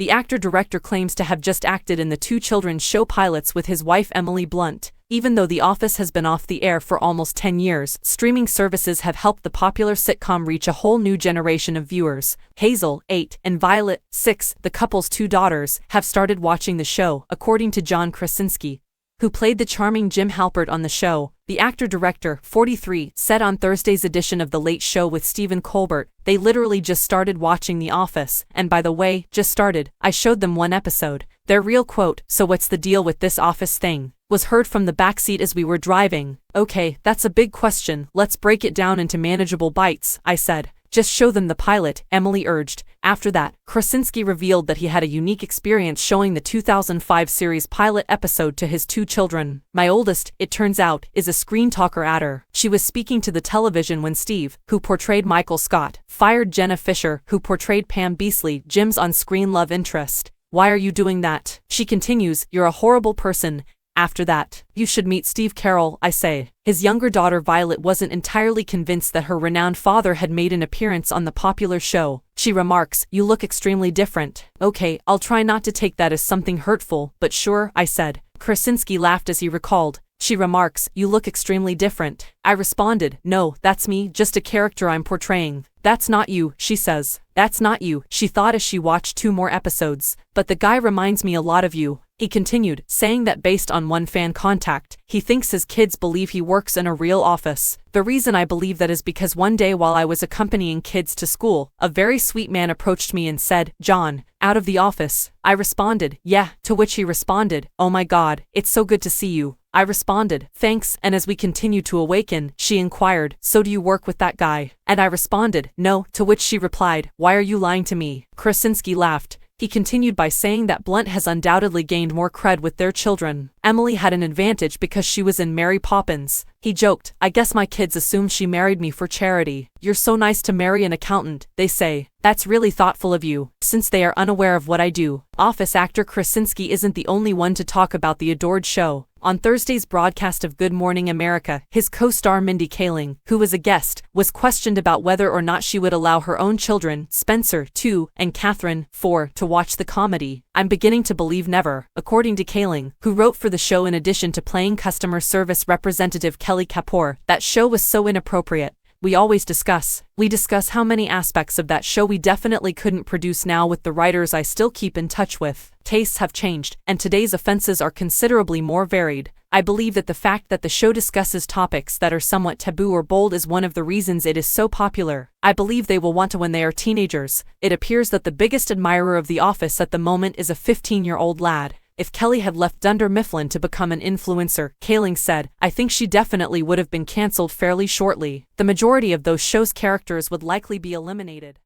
The actor-director claims to have just acted in the two children's show pilots with his wife Emily Blunt. Even though The Office has been off the air for almost 10 years, streaming services have helped the popular sitcom reach a whole new generation of viewers. Hazel, 8, and Violet, 6, the couple's two daughters, have started watching the show, according to John Krasinski, who played the charming Jim Halpert on the show. The actor-director, 43, said on Thursday's edition of The Late Show with Stephen Colbert, "They literally just started watching The Office, and by the way, just started, I showed them one episode." Their real quote, "So what's the deal with this Office thing?" was heard from the backseat as we were driving. "Okay, that's a big question, let's break it down into manageable bites," I said. "Just show them the pilot," Emily urged. After that, Krasinski revealed that he had a unique experience showing the 2005 series pilot episode to his two children. "My oldest, it turns out, is a screen talker at her. She was speaking to the television when Steve, who portrayed Michael Scott, fired Jenna Fisher, who portrayed Pam Beesly, Jim's on-screen love interest. Why are you doing that?" She continues, "You're a horrible person. After that, you should meet Steve Carell," I say. His younger daughter Violet wasn't entirely convinced that her renowned father had made an appearance on the popular show. She remarks, "You look extremely different." "Okay, I'll try not to take that as something hurtful, but sure," I said. Krasinski laughed as he recalled. She remarks, "You look extremely different." I responded, "No, that's me, just a character I'm portraying." "That's not you," she says. "That's not you," she thought as she watched 2 more episodes. "But the guy reminds me a lot of you," he continued, saying that based on one fan contact, he thinks his kids believe he works in a real office. "The reason I believe that is because one day while I was accompanying kids to school, a very sweet man approached me and said, 'John, out of the office?' I responded, 'Yeah,' to which he responded, 'Oh my God, it's so good to see you.' I responded, 'Thanks,' and as we continued to awaken, she inquired, 'So do you work with that guy?' And I responded, 'No,' to which she replied, 'Why are you lying to me?'" Krasinski laughed. He continued by saying that Blunt has undoubtedly gained more cred with their children. Emily had an advantage because she was in Mary Poppins. He joked, "I guess my kids assumed she married me for charity. You're so nice to marry an accountant, they say. That's really thoughtful of you," since they are unaware of what I do. Office actor Krasinski isn't the only one to talk about the adored show. On Thursday's broadcast of Good Morning America, his co-star Mindy Kaling, who was a guest, was questioned about whether or not she would allow her own children, Spencer, 2, and Catherine, 4, to watch the comedy. "I'm beginning to believe never," according to Kaling, who wrote for the show in addition to playing customer service representative Kelly Kapoor. "That show was so inappropriate. We discuss how many aspects of that show we definitely couldn't produce now with the writers I still keep in touch with. Tastes have changed, and today's offenses are considerably more varied. I believe that the fact that the show discusses topics that are somewhat taboo or bold is one of the reasons it is so popular. I believe they will want to when they are teenagers." It appears that the biggest admirer of The Office at the moment is a 15-year-old lad. "If Kelly had left Dunder Mifflin to become an influencer," Kaling said, "I think she definitely would have been cancelled fairly shortly. The majority of those show's characters would likely be eliminated."